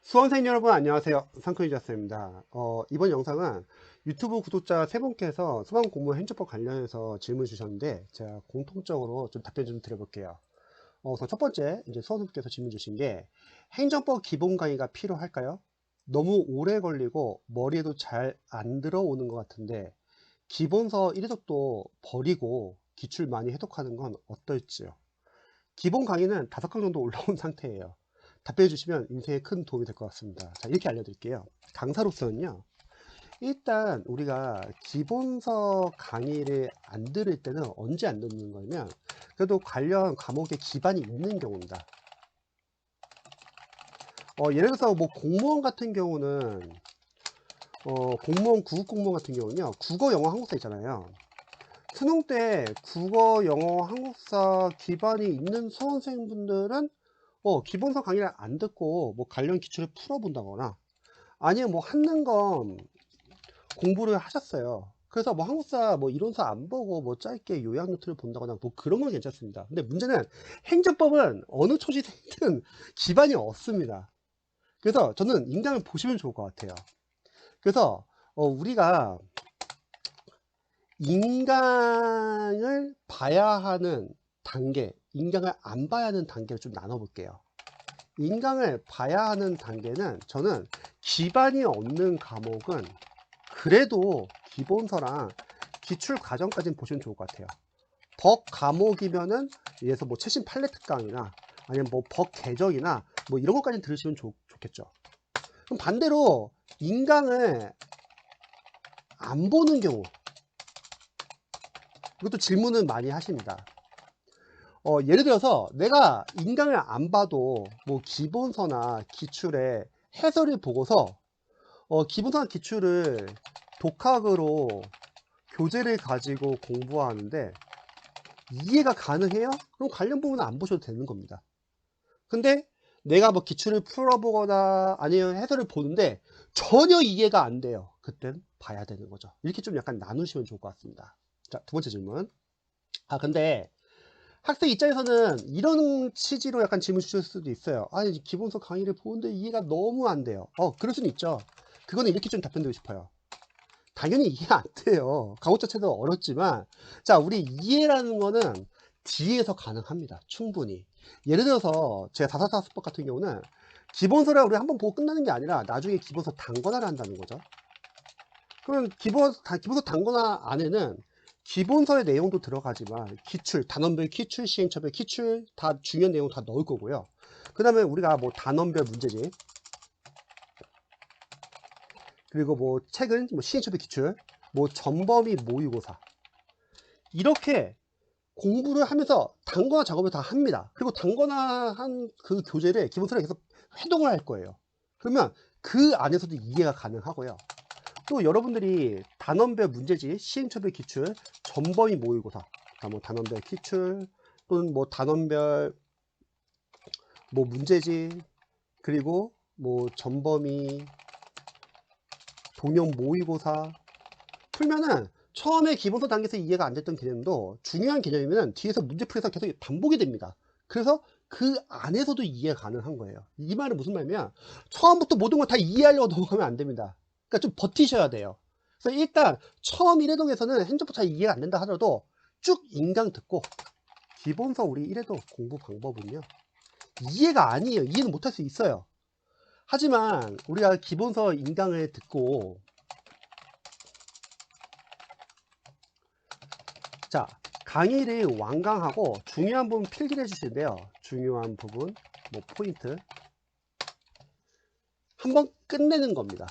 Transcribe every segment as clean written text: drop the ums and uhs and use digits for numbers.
수험생 여러분 안녕하세요. 상크이자스입니다. 이번 영상은 유튜브 구독자 3분께서 수강 공무 행정법 관련해서 질문 주셨는데 제가 공통적으로 좀 답변 좀 드려볼게요. 우선 첫 번째 이제 수험생께서 질문 주신 게 행정법 기본 강의가 필요할까요? 너무 오래 걸리고 머리에도 잘 안 들어오는 것 같은데 기본서 1회독도 버리고 기출 많이 해독하는 건 어떨지요? 기본 강의는 5강 정도 올라온 상태예요. 답변해 주시면 인생에 큰 도움이 될 것 같습니다. 자, 이렇게 알려드릴게요. 강사로서는요, 일단 우리가 기본서 강의를 안 들을 때는 언제 안 듣는 거냐면, 그래도 관련 과목에 기반이 있는 경우입니다. 예를 들어서 뭐 공무원 같은 경우는, 공무원, 구급 공무원 같은 경우는요, 국어, 영어, 한국사 있잖아요. 수능 때 국어, 영어, 한국사 기반이 있는 수험생분들은 기본서 강의를 안 듣고 뭐 관련 기출을 풀어본다거나 아니면 뭐 한는 검 공부를 하셨어요. 그래서 뭐 한국사 뭐 이론서 안 보고 뭐 짧게 요약 노트를 본다거나 뭐 그런 건 괜찮습니다. 근데 문제는 행정법은 어느 초시생든 기반이 없습니다. 그래서 저는 인강을 보시면 좋을 것 같아요. 그래서 우리가 인강을 봐야 하는 단계, 인강을 안 봐야 하는 단계를 좀 나눠 볼게요. 인강을 봐야 하는 단계는 저는 기반이 없는 과목은 그래도 기본서랑 기출 과정까지는 보시면 좋을 것 같아요. 법 과목이면은 예를 들어서 뭐 최신 판례 특강이나 아니면 뭐 법 개정이나 뭐 이런 것까지 들으시면 좋겠죠. 그럼 반대로 인강을 안 보는 경우, 이것도 질문을 많이 하십니다. 예를 들어서 내가 인강을 안 봐도 뭐 기본서나 기출의 해설을 보고서 기본서나 기출을 독학으로 교재를 가지고 공부하는데 이해가 가능해요? 그럼 관련 부분은 안 보셔도 되는 겁니다. 근데 내가 뭐 기출을 풀어보거나 아니면 해설을 보는데 전혀 이해가 안 돼요. 그땐 봐야 되는 거죠. 이렇게 좀 약간 나누시면 좋을 것 같습니다. 자, 두 번째 질문. 근데 학생 입장에서는 이런 취지로 약간 질문 주실 수도 있어요. 아니, 기본서 강의를 보는데 이해가 너무 안 돼요. 그럴 수는 있죠. 그거는 이렇게 좀 답변드리고 싶어요. 당연히 이해 안 돼요. 과목 자체도 어렵지만, 자, 우리 이해라는 거는 뒤에서 가능합니다. 충분히. 예를 들어서 제가 444 수법 같은 경우는 기본서를 우리 한번 보고 끝나는 게 아니라 나중에 기본서 단권화를 한다는 거죠. 그러면 기본서 단권화 안에는 기본서의 내용도 들어가지만 기출, 단원별 기출, 시행처별 기출 다 중요한 내용 다 넣을 거고요. 그 다음에 우리가 뭐 단원별 문제집, 그리고 뭐 책은 뭐 시행처별 기출, 뭐 전범위 모의고사, 이렇게 공부를 하면서 단권화 작업을 다 합니다. 그리고 단권화한 그 교재를 기본서를 계속 회독을 할 거예요. 그러면 그 안에서도 이해가 가능하고요. 또 여러분들이 단원별 문제집, 시행처별 기출, 전범위 모의고사, 뭐 단원별 기출 또는 뭐 단원별 뭐 문제집, 그리고 뭐 전범위 동영 모의고사 풀면은 처음에 기본서 단계에서 이해가 안 됐던 개념도 중요한 개념이면 뒤에서 문제풀이에서 계속 반복이 됩니다. 그래서 그 안에서도 이해가 가능한 거예요. 이 말은 무슨 말이냐, 처음부터 모든 걸 다 이해하려고 넘어가면 안 됩니다. 그러니까 좀 버티셔야 돼요. 그래서 일단 처음 1회독에서는 행정법 잘 이해가 안 된다 하더라도 쭉 인강 듣고 기본서 우리 1회독 공부 방법은요, 이해가 아니에요. 이해는 못할 수 있어요. 하지만 우리가 기본서 인강을 듣고, 자, 강의를 완강하고 중요한 부분 필기를 해주시는데요. 중요한 부분, 뭐 포인트 한번 끝내는 겁니다.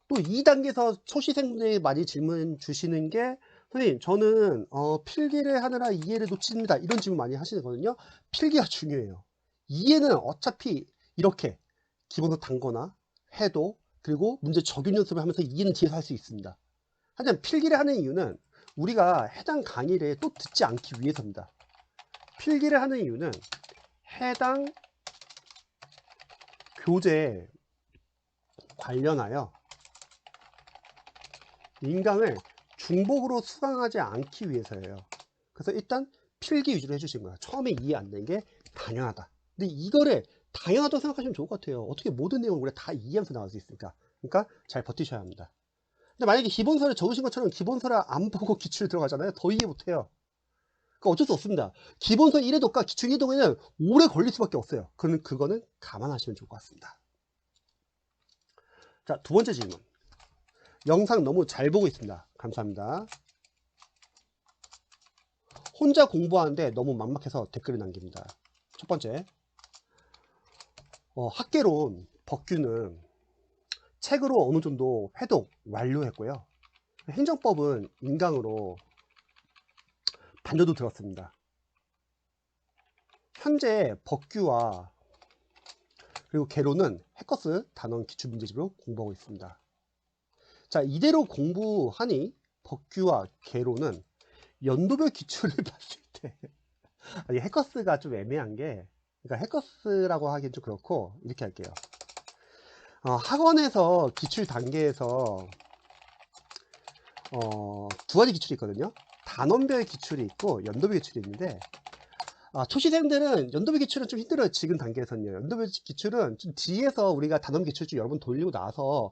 또 2단계에서 초시생분들이 많이 질문 주시는 게, 선생님 저는 필기를 하느라 이해를 놓칩니다, 이런 질문 많이 하시거든요. 필기가 중요해요. 이해는 어차피 이렇게 기본서 단거나 해도, 그리고 문제 적용 연습을 하면서 이해는 뒤에서 할 수 있습니다. 하지만 필기를 하는 이유는 우리가 해당 강의를 또 듣지 않기 위해서입니다. 필기를 하는 이유는 해당 교재에 관련하여 인강을 중복으로 수강하지 않기 위해서예요. 그래서 일단 필기 위주로 해주신 거야. 처음에 이해 안 된 게 당연하다. 근데 이거를 당연하다고 생각하시면 좋을 것 같아요. 어떻게 모든 내용을 우리가 다 이해하면서 나올 수 있으니까. 그러니까 잘 버티셔야 합니다. 근데 만약에 기본서를 적으신 것처럼 기본서를 안 보고 기출 들어가잖아요. 더 이해 못해요. 그러니까 어쩔 수 없습니다. 기본서 1회독과 기출 2회독에는 오래 걸릴 수밖에 없어요. 그거는 감안하시면 좋을 것 같습니다. 자, 두 번째 질문. 영상 너무 잘 보고 있습니다. 감사합니다. 혼자 공부하는데 너무 막막해서 댓글을 남깁니다. 첫 번째, 학개론 법규는 책으로 어느 정도 회독 완료했고요. 행정법은 인강으로 반조도 들었습니다. 현재 법규와 그리고 개론은 해커스 단원 기출문제집으로 공부하고 있습니다. 자, 이대로 공부하니 법규와 개론은 연도별 기출을 봤을 때 아니, 해커스가 좀 애매한 게, 그러니까 해커스라고 하기엔 좀 그렇고 이렇게 할게요. 학원에서 기출 단계에서 두 가지 기출이 있거든요. 단원별 기출이 있고 연도별 기출이 있는데, 초시생들은 연도별 기출은 좀 힘들어요. 지금 단계에서는요. 연도별 기출은 좀 뒤에서 우리가 단원 기출 좀 여러 번 돌리고 나서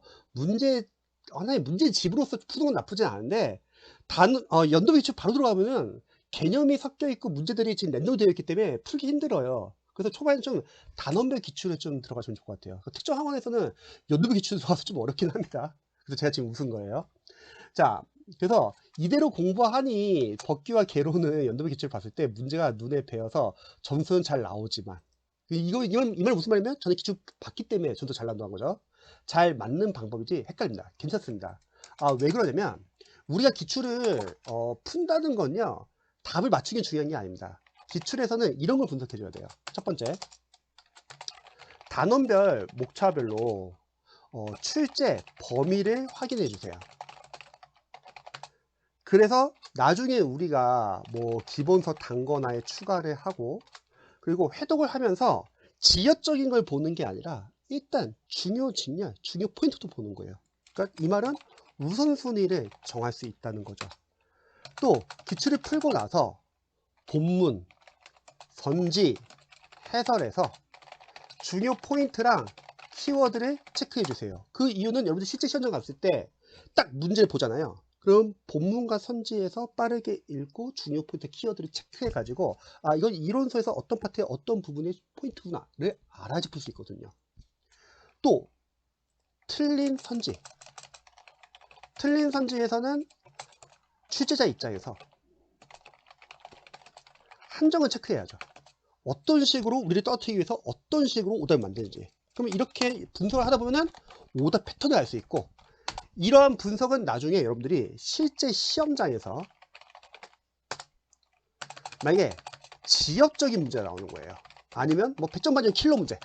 하나의 문제집으로서 푸는 건 나쁘진 않은데, 연도별 기출 바로 들어가면은 개념이 섞여 있고 문제들이 지금 랜덤 되어 있기 때문에 풀기 힘들어요. 그래서 초반에 좀 단원별 기출에 좀 들어가시면 좋을 것 같아요. 특정 학원에서는 연도별 기출 들어가서 좀 어렵긴 합니다. 그래서 제가 지금 웃은 거예요. 자, 그래서 이대로 공부하니 법규와 개론은 연도별 기출을 봤을 때 문제가 눈에 배어서 점수는 잘 나오지만, 이 말 무슨 말이냐면 저는 기출 봤기 때문에 점수 잘 나온다는 거죠. 잘 맞는 방법이지 헷갈립니다. 괜찮습니다. 왜 그러냐면 우리가 기출을 푼다는 건요, 답을 맞추기 중요한 게 아닙니다. 기출에서는 이런 걸 분석해 줘야 돼요. 첫 번째, 단원별 목차별로 출제 범위를 확인해 주세요. 그래서 나중에 우리가 뭐 기본서 단권화에 추가를 하고, 그리고 회독을 하면서 지역적인 걸 보는 게 아니라 일단 중요 직렬, 중요 포인트도 보는 거예요. 그러니까 이 말은 우선순위를 정할 수 있다는 거죠. 또 기출을 풀고 나서 본문, 선지, 해설에서 중요 포인트랑 키워드를 체크해 주세요. 그 이유는 여러분들 실제 시험장 갔을 때 딱 문제를 보잖아요. 그럼 본문과 선지에서 빠르게 읽고 중요 포인트 키워드를 체크해 가지고 이건 이론서에서 어떤 파트의 어떤 부분의 포인트구나를 알아야지 풀 수 있거든요. 또 틀린 선지에서는 출제자 입장에서 한정을 체크해야죠. 어떤 식으로 우리를 떨어뜨리기 위해서 어떤 식으로 오답을 만드는지. 그러면 이렇게 분석을 하다 보면은 오답 패턴을 알 수 있고, 이러한 분석은 나중에 여러분들이 실제 시험장에서 만약에 지역적인 문제가 나오는 거예요. 아니면 뭐 100점 만점 킬러 문제.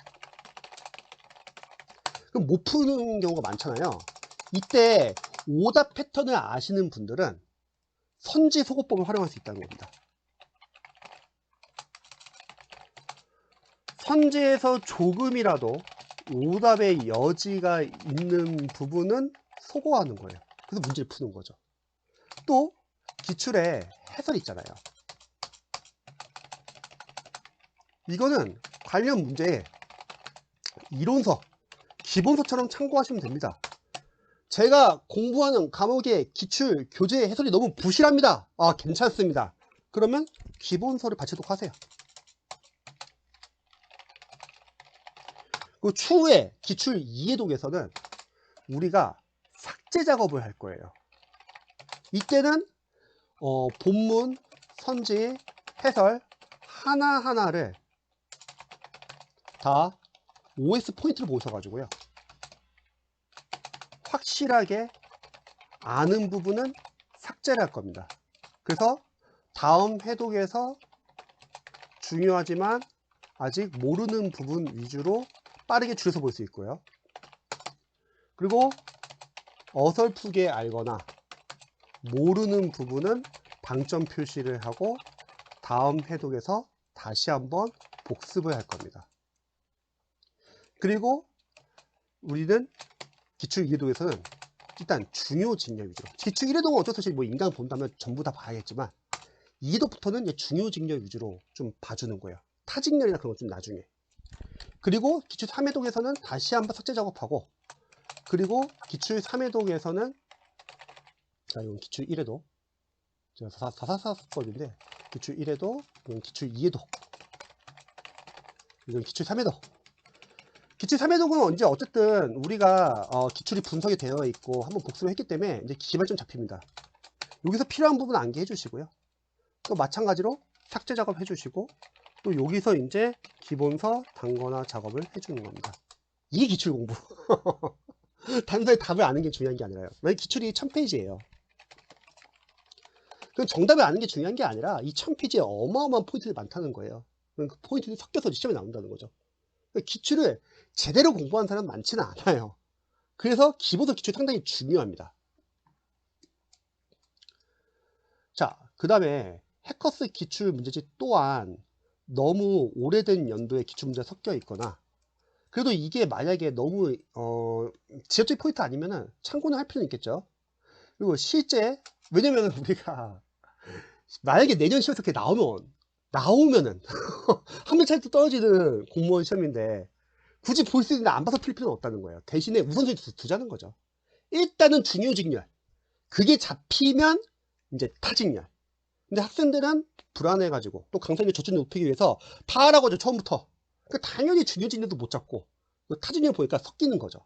그럼 못 푸는 경우가 많잖아요. 이때 오답 패턴을 아시는 분들은 선지 소거법을 활용할 수 있다는 겁니다. 선지에서 조금이라도 오답의 여지가 있는 부분은 소거하는 거예요. 그래서 문제를 푸는 거죠. 또 기출에 해설이 있잖아요. 이거는 관련 문제에 이론서, 기본서처럼 참고하시면 됩니다. 제가 공부하는 과목의 기출, 교재 해설이 너무 부실합니다. 괜찮습니다. 그러면 기본서를 발췌독하세요. 그 추후에 기출 이해독에서는 우리가 삭제 작업을 할 거예요. 이때는 본문, 선지, 해설 하나하나를 다 OS 포인트를 보셔가지고요, 확실하게 아는 부분은 삭제를 할 겁니다. 그래서 다음 회독에서 중요하지만 아직 모르는 부분 위주로 빠르게 줄여서 볼 수 있고요. 그리고 어설프게 알거나 모르는 부분은 방점 표시를 하고 다음 회독에서 다시 한번 복습을 할 겁니다. 그리고 우리는 기출 2회독에서는 일단 중요 직렬 위주로, 기출 1회독은 어쩔 수 없이 뭐 인강 본다면 전부 다 봐야겠지만 2회독부터는 중요 직렬 위주로 좀 봐주는 거예요. 타직렬이나 그런 건 좀 나중에. 그리고 기출 3회독에서는 다시 한번 삭제 작업하고, 그리고 기출 3회독에서는, 자, 이건 기출 1회독. 제가 444법인데, 기출 1회독, 이건 기출 2회독. 이건 기출 3회독. 기출 3회독은 언제 어쨌든 우리가 기출이 분석이 되어 있고 한번 복습을 했기 때문에 이제 기발점 잡힙니다. 여기서 필요한 부분 암기해 주시고요. 또 마찬가지로 삭제 작업 해주시고, 또 여기서 이제 기본서 단권화 작업을 해주는 겁니다. 이게 기출 공부. 단서의 답을 아는 게 중요한 게 아니라요. 만약 기출이 1000페이지예요. 그럼 정답을 아는 게 중요한 게 아니라 이 1000페이지에 어마어마한 포인트들이 많다는 거예요. 그 포인트들이 섞여서 시험에 나온다는 거죠. 기출을 제대로 공부한 사람은 많지는 않아요. 그래서 기본서 기출 상당히 중요합니다. 자, 그 다음에 해커스 기출 문제집 또한 너무 오래된 연도에 기출 문제가 섞여 있거나, 그래도 이게 만약에 너무 지역적 포인트 아니면은 참고는 할 필요는 있겠죠. 그리고 실제, 왜냐면 우리가 만약에 내년 시험에서 그렇게 나오면은 한 번 차이도 떨어지는 공무원 시험인데 굳이 볼 수 있는데 안 봐서 풀 필요는 없다는 거예요. 대신에 우선순위 두자는 거죠. 일단은 중요 직렬, 그게 잡히면 이제 타직렬. 근데 학생들은 불안해가지고 또 강사님 저출을 높이기 위해서 다 하라고 하죠, 처음부터. 그러니까 당연히 중요 직렬도 못 잡고 타직렬 보니까 섞이는 거죠.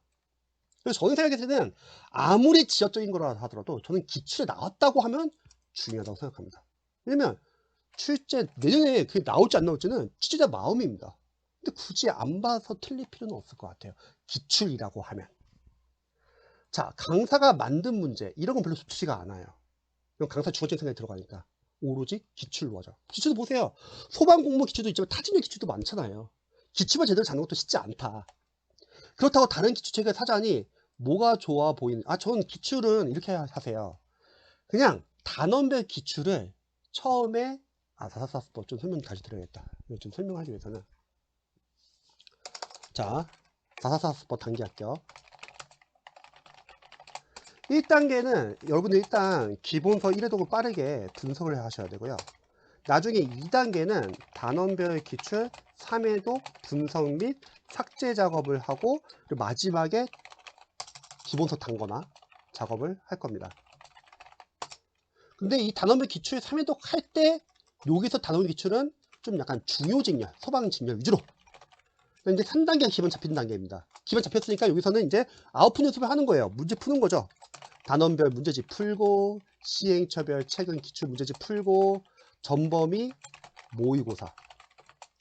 그래서 저는 생각했을 때는 아무리 지역적인 거라 하더라도 저는 기출에 나왔다고 하면 중요하다고 생각합니다. 왜냐면 출제 내년에 그게 나올지 안 나올지는 취재자 마음입니다. 근데 굳이 안 봐서 틀릴 필요는 없을 것 같아요. 기출이라고 하면. 자, 강사가 만든 문제 이런 건 별로 좋지가 않아요. 이건 강사 주관적 생각이 들어가니까 오로지 기출로 하죠. 기출도 보세요. 소방 공무 기출도 있지만 타진력 기출도 많잖아요. 기출만 제대로 잡는 것도 쉽지 않다. 그렇다고 다른 기출책을 사자니 뭐가 좋아 보이는, 저는 기출은 이렇게 하세요. 그냥 단원별 기출을 처음에 444법 좀 설명 다시 드려야겠다. 이거 좀 설명하기 위해서는, 자, 444법 단기 합격 1단계는 여러분들 일단 기본서 1회독을 빠르게 분석을 하셔야 되고요. 나중에 2단계는 단원별 기출 3회독 분석 및 삭제 작업을 하고, 그리고 마지막에 기본서 단권화 작업을 할 겁니다. 근데 이 단원별 기출 3회독 할 때 여기서 단원별 기출은 좀 약간 중요 직렬, 서방 직렬 위주로. 이제 3단계가 기본 잡히는 단계입니다. 기본 잡혔으니까 여기서는 이제 아웃풋 연습을 하는 거예요. 문제 푸는 거죠. 단원별 문제집 풀고, 시행처별 최근 기출 문제집 풀고, 전범위 모의고사.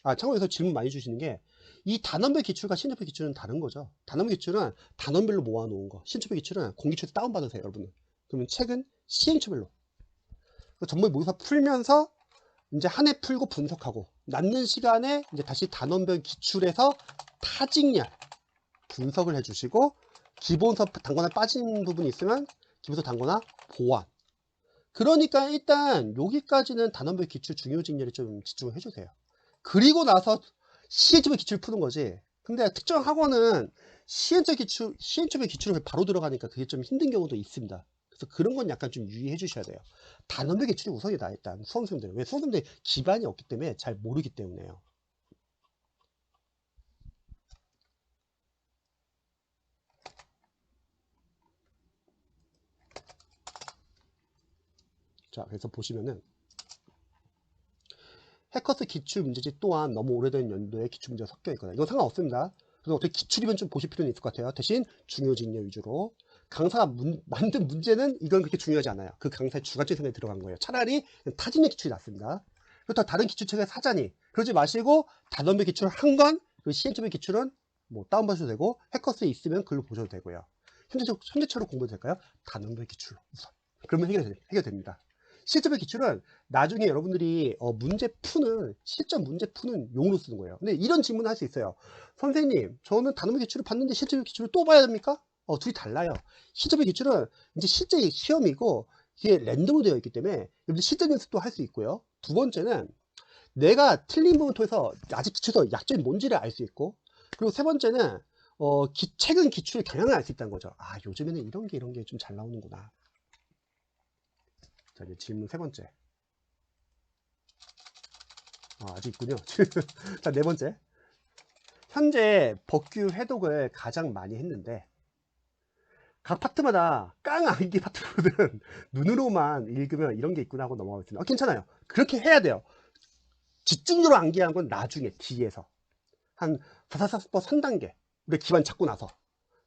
참고로 여기서 질문 많이 주시는 게, 이 단원별 기출과 시행처별 기출은 다른 거죠. 단원별 기출은 단원별로 모아놓은 거, 시행처별 기출은 공기초에서 다운받으세요, 여러분은. 그러면 책은 시행처별로. 전범위 모의고사 풀면서 이제 한 해 풀고 분석하고, 남는 시간에 이제 다시 단원별 기출에서 타직렬 분석을 해주시고, 기본서 단권화 빠진 부분이 있으면 기본서 단권화 보완. 그러니까 일단 여기까지는 단원별 기출 중요 직렬에 좀 집중을 해주세요. 그리고 나서 시행처별 기출 푸는 거지. 근데 특정 학원은 시행처별 기출을 바로 들어가니까 그게 좀 힘든 경우도 있습니다. 그래서 그런 건 약간 좀 유의해 주셔야 돼요. 단원별 기출이 우선이다, 일단 수험생들. 왜? 수험생들이 기반이 없기 때문에 잘 모르기 때문에요. 자, 그래서 보시면은 해커스 기출 문제집 또한 너무 오래된 연도에 기출 문제가 섞여 있거든요. 이건 상관없습니다. 그래서 어떻게 기출이면 좀 보실 필요는 있을 것 같아요. 대신 중요 직렬 위주로. 강사가 만든 문제는 이건 그렇게 중요하지 않아요. 그 강사의 주관적 생각이 들어간 거예요. 차라리 타진의 기출이 낫습니다. 그렇다고 다른 기출책을 사자니 그러지 마시고, 단원별 기출 한 건, 그 시행처별 기출은 뭐 다운받으셔도 되고, 해커스에 있으면 글로 보셔도 되고요. 현대처럼 공부해도 될까요? 단원별 기출로 우선. 그러면 해결됩니다. 실제별 기출은 나중에 여러분들이 실전 문제 푸는 용으로 쓰는 거예요. 근데 이런 질문을 할 수 있어요. 선생님, 저는 단원별 기출을 봤는데 실제별 기출을 또 봐야 됩니까? 둘이 달라요. 실제별 기출은 이제 실제 시험이고, 이게 랜덤으로 되어 있기 때문에 여러분들 실전 연습도 할 수 있고요. 두 번째는 내가 틀린 부분 통해서 아직 기출에서 약점이 뭔지를 알 수 있고, 그리고 세 번째는 최근 기출 경향을 알 수 있다는 거죠. 요즘에는 이런 게 좀 잘 나오는구나. 자, 이제 질문 세 번째. 아직 있군요. 자, 네 번째. 현재 법규 회독을 가장 많이 했는데 각 파트마다 깡안기 파트들은 눈으로만 읽으면 이런 게 있구나 하고 넘어가고 있습니다. 괜찮아요. 그렇게 해야 돼요. 집중적으로 암기하는 건 나중에 뒤에서 한 444법 3단계 우리가 기반 잡고 나서,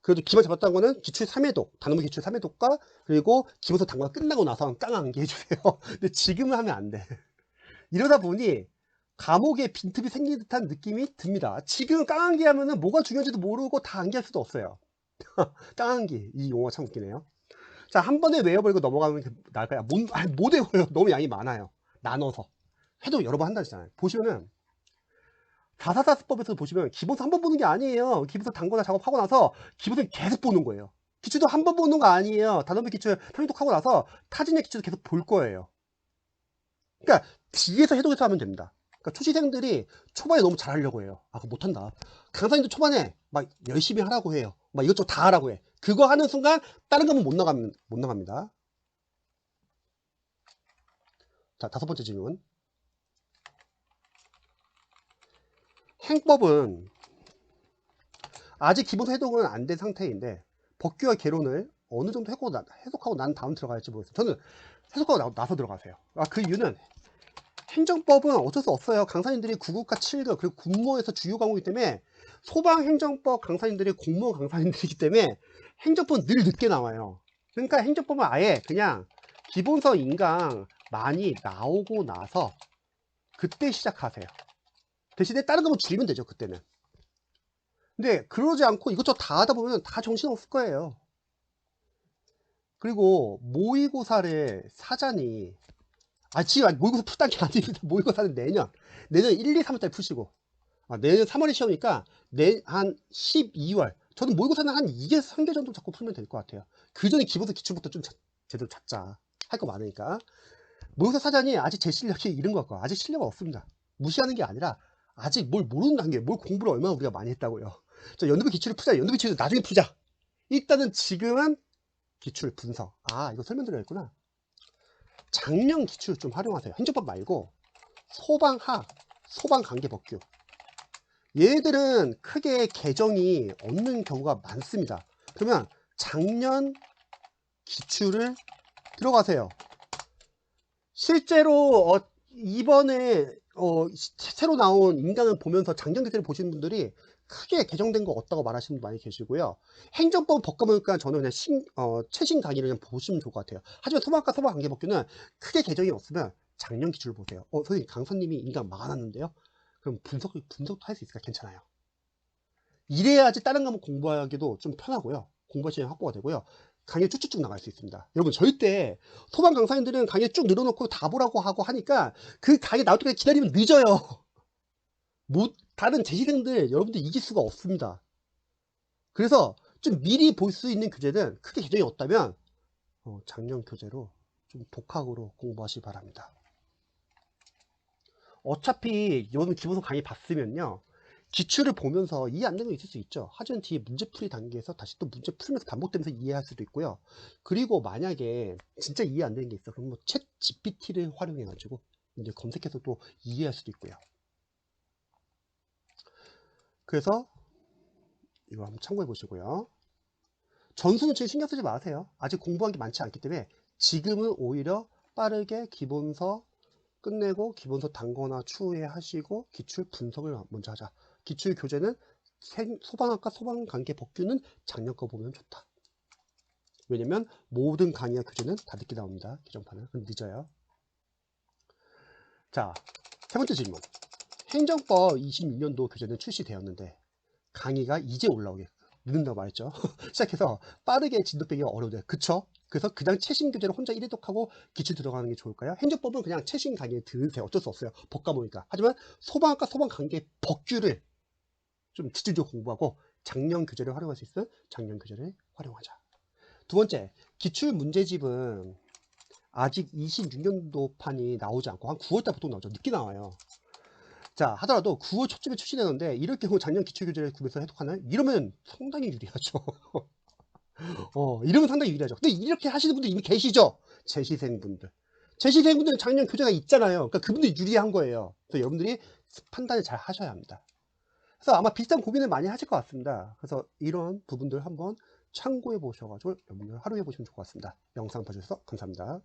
그래도 기반 잡았다는 거는 기출 3회독, 단어문 기출 3회독과 그리고 기본서 단과가 끝나고 나서 깡 암기 해주세요. 근데 지금은 하면 안 돼. 이러다 보니 과목에 빈틈이 생긴 듯한 느낌이 듭니다. 지금 깡 암기 하면은 뭐가 중요한지도 모르고 다 암기할 수도 없어요. 깡 암기, 이 용어가 참 웃기네요. 자, 한 번에 외워버리고 넘어가면 나을까요? 못 외워요. 너무 양이 많아요. 나눠서 회독 여러 번 한다 했잖아요. 보시면은 444수법에서 보시면 기본서 한 번 보는 게 아니에요. 기본서 단거나 작업하고 나서 기본서 계속 보는 거예요. 기출도 한 번 보는 거 아니에요. 단어문 기출 통독하고 나서 타진의 기출도 계속 볼 거예요. 그러니까 뒤에서 해독해서 하면 됩니다. 그러니까 초시생들이 초반에 너무 잘하려고 해요. 아, 그거 못한다. 강사님도 초반에 막 열심히 하라고 해요. 막 이것저것 다 하라고 해. 그거 하는 순간 다른 거면 못 나갑니다. 자, 5번째 질문. 행법은 아직 기본서 해독은 안 된 상태인데 법규와 개론을 어느 정도 해석하고 난 다음 들어갈지 모르겠어요. 저는 해석하고 나서 들어가세요. 그 이유는 행정법은 어쩔 수 없어요. 강사님들이 9급과 7급 그리고 군무에서 주요 과목이기 때문에 소방행정법 강사님들이 공무원 강사님들이기 때문에 행정법은 늘 늦게 나와요. 그러니까 행정법은 아예 그냥 기본서 인강 많이 나오고 나서 그때 시작하세요. 대신에 다른 거만 줄이면 되죠, 그때는. 근데 그러지 않고 이것저것 다 하다 보면 다 정신없을 거예요. 그리고 모의고사를 사자니, 지금 모의고사 푸는 게 아닙니다. 모의고사는 내년 1, 2, 3월달에 푸시고, 내년 3월에 시험이니까 한 12월, 저는 모의고사는 한 2개, 3개 정도 잡고 풀면 될 것 같아요. 그 전에 기본서 기출부터 좀 제대로 잡자. 할 거 많으니까. 모의고사 사자니 아직 제 실력이 이른 것 같고, 아직 실력은 없습니다. 무시하는 게 아니라 아직 뭘 모르는 단계, 뭘 공부를 얼마나 우리가 많이 했다고요. 자, 연도별 기출을 푸자. 연도별 기출을 나중에 푸자. 일단은 지금은 기출 분석. 이거 설명드려야겠구나. 작년 기출 좀 활용하세요. 행정법 말고 소방학, 소방관계법규. 얘들은 크게 개정이 없는 경우가 많습니다. 그러면 작년 기출을 들어가세요. 실제로 이번에 새로 나온 인강을 보면서 작년 기출을 보시는 분들이 크게 개정된 거 없다고 말하시는 분 많이 계시고요. 행정법 법과목이니까 저는 그냥 최신 강의를 그냥 보시면 좋을 것 같아요. 하지만 소방학과 소방관계법규는 크게 개정이 없으면 작년 기출을 보세요. 선생님 강사님이 인강 막아놨는데요. 그럼 분석도 할 수 있을까? 괜찮아요. 이래야지 다른 과목 공부하기도 좀 편하고요. 공부 시간이 확보가 되고요. 강의 쭉쭉쭉 나갈 수 있습니다. 여러분, 절대 소방 강사님들은 강의 쭉 늘어놓고 다 보라고 하고 하니까 그 강의 나올 때까지 기다리면 늦어요. 다른 재시생들 여러분들 이길 수가 없습니다. 그래서 좀 미리 볼 수 있는 교재는 크게 개정이 없다면 작년 교재로 좀 독학으로 공부하시기 바랍니다. 어차피 여러분 기본서 강의 봤으면요, 기출을 보면서 이해 안 되는 거 있을 수 있죠. 하지만 뒤에 문제풀이 단계에서 다시 또 문제 풀면서 반복되면서 이해할 수도 있고요. 그리고 만약에 진짜 이해 안 되는 게 있어, 그럼 뭐 챗 GPT를 활용해 가지고 이제 검색해서 또 이해할 수도 있고요. 그래서 이거 한번 참고해 보시고요. 전수는 지금 신경 쓰지 마세요. 아직 공부한 게 많지 않기 때문에 지금은 오히려 빠르게 기본서 끝내고 기본서 단거나 추후에 하시고 기출 분석을 먼저 하자. 기출 교재는 소방학과 소방관계법규는 작년 거 보면 좋다. 왜냐면 모든 강의와 교재는 다 늦게 나옵니다. 개정판은. 그럼 늦어요. 자, 세 번째 질문. 행정법 26년도 교재는 출시되었는데 강의가 이제 올라오게 늦는다고 말했죠. 시작해서 빠르게 진도 빼기가 어려워요. 그쵸? 그래서 그냥 최신 교재를 혼자 1회독하고 기출 들어가는 게 좋을까요? 행정법은 그냥 최신 강의 들으세요. 어쩔 수 없어요. 법과목이니까. 하지만 소방학과 소방관계 법규를 좀 집중적으로 공부하고 작년 교재를 활용할 수 있으면 작년 교재를 활용하자. 두 번째, 기출 문제집은 아직 26년도 판이 나오지 않고 한 9월달 보통 나오죠. 늦게 나와요. 자, 하더라도 9월 초쯤에 출시되는데 이럴 경우 작년 기출교재를 구매해서 해독하나요? 이러면 상당히 유리하죠. 이러면 상당히 유리하죠. 근데 이렇게 하시는 분들 이미 계시죠? 재시생분들. 재시생분들은 작년 교재가 있잖아요. 그러니까 그분들이 유리한 거예요. 그래서 여러분들이 판단을 잘 하셔야 합니다. 그래서 아마 비슷한 고민을 많이 하실 것 같습니다. 그래서 이런 부분들 한번 참고해 보셔가지고 여러분들 활용해 보시면 좋을 것 같습니다. 영상 봐주셔서 감사합니다.